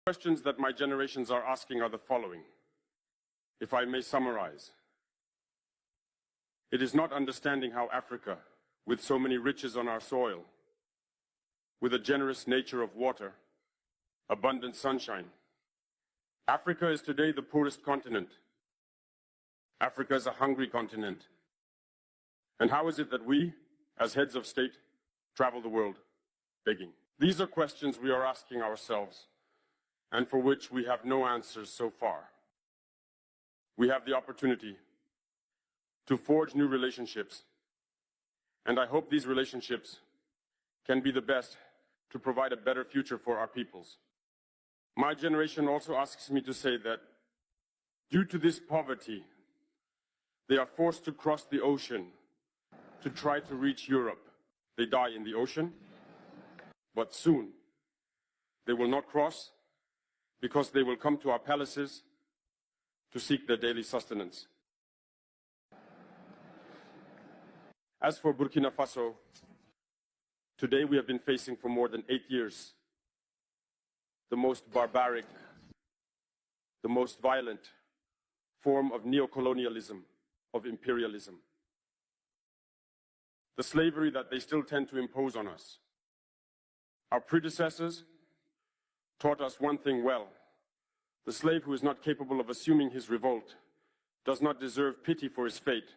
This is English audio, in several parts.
Questions that my generations are asking are the following, if I may summarize. It is not understanding how Africa, with so many riches on our soil, with a generous nature of water, abundant sunshine. Africa is today the poorest continent. Africa is a hungry continent. And how is it that we, as heads of state, travel the world begging? These are questions we are asking ourselves, and for which we have no answers so far. We have the opportunity to forge new relationships, and I hope these relationships can be the best to provide a better future for our peoples. My generation also asks me to say that due to this poverty, they are forced to cross the ocean to try to reach Europe. They die in the ocean, but soon they will not cross because they will come to our palaces to seek their daily sustenance. As for Burkina Faso, today we have been facing for more than 8 years the most barbaric, the most violent form of neocolonialism, of imperialism. The slavery that they still tend to impose on us. Our predecessors taught us one thing well. The slave who is not capable of assuming his revolt does not deserve pity for his fate.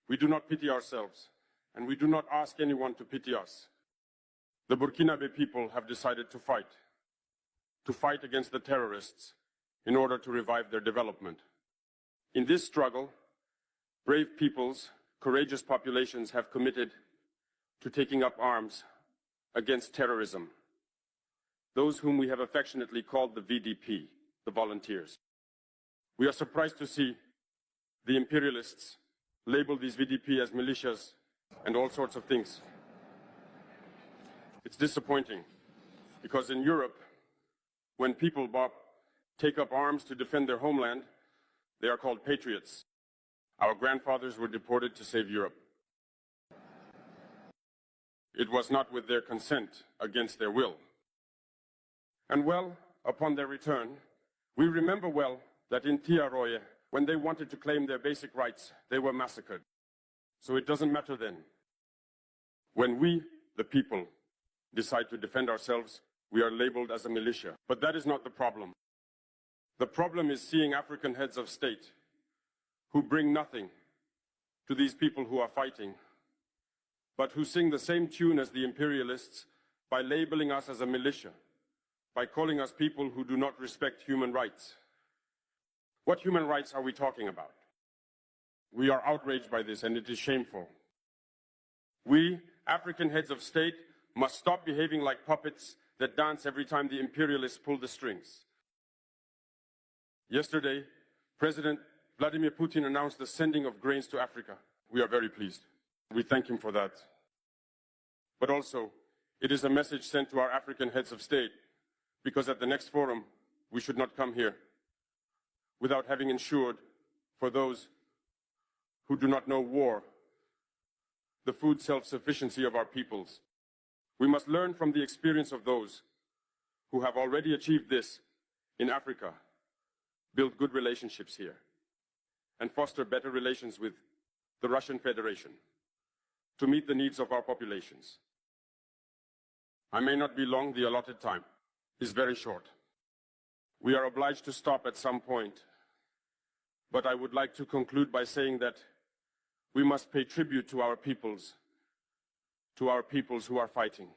We do not pity ourselves, and we do not ask anyone to pity us. The Burkinabe people have decided to fight against the terrorists in order to revive their development. In this struggle, brave peoples, courageous populations have committed to taking up arms against terrorism. Those whom we have affectionately called the VDP, the volunteers. We are surprised to see the imperialists label these VDP as militias and all sorts of things. It's disappointing because in Europe, when people take up arms to defend their homeland, they are called patriots. Our grandfathers were deported to save Europe. It was not with their consent, against their will. And well, upon their return, we remember well that in Tiaroye, when they wanted to claim their basic rights, they were massacred. So it doesn't matter then. When we, the people, decide to defend ourselves, we are labeled as a militia. But that is not the problem. The problem is seeing African heads of state who bring nothing to these people who are fighting, but who sing the same tune as the imperialists by labeling us as a militia, by calling us people who do not respect human rights. What human rights are we talking about? We are outraged by this, and it is shameful. We, African heads of state, must stop behaving like puppets that dance every time the imperialists pull the strings. Yesterday, President Vladimir Putin announced the sending of grains to Africa. We are very pleased. We thank him for that. But also, it is a message sent to our African heads of state, because at the next forum, we should not come here without having ensured for those who do not know war, the food self-sufficiency of our peoples. We must learn from the experience of those who have already achieved this in Africa, build good relationships here, and foster better relations with the Russian Federation to meet the needs of our populations. I may not be long, the allotted time is very short. We are obliged to stop at some point, but I would like to conclude by saying that we must pay tribute to our peoples who are fighting.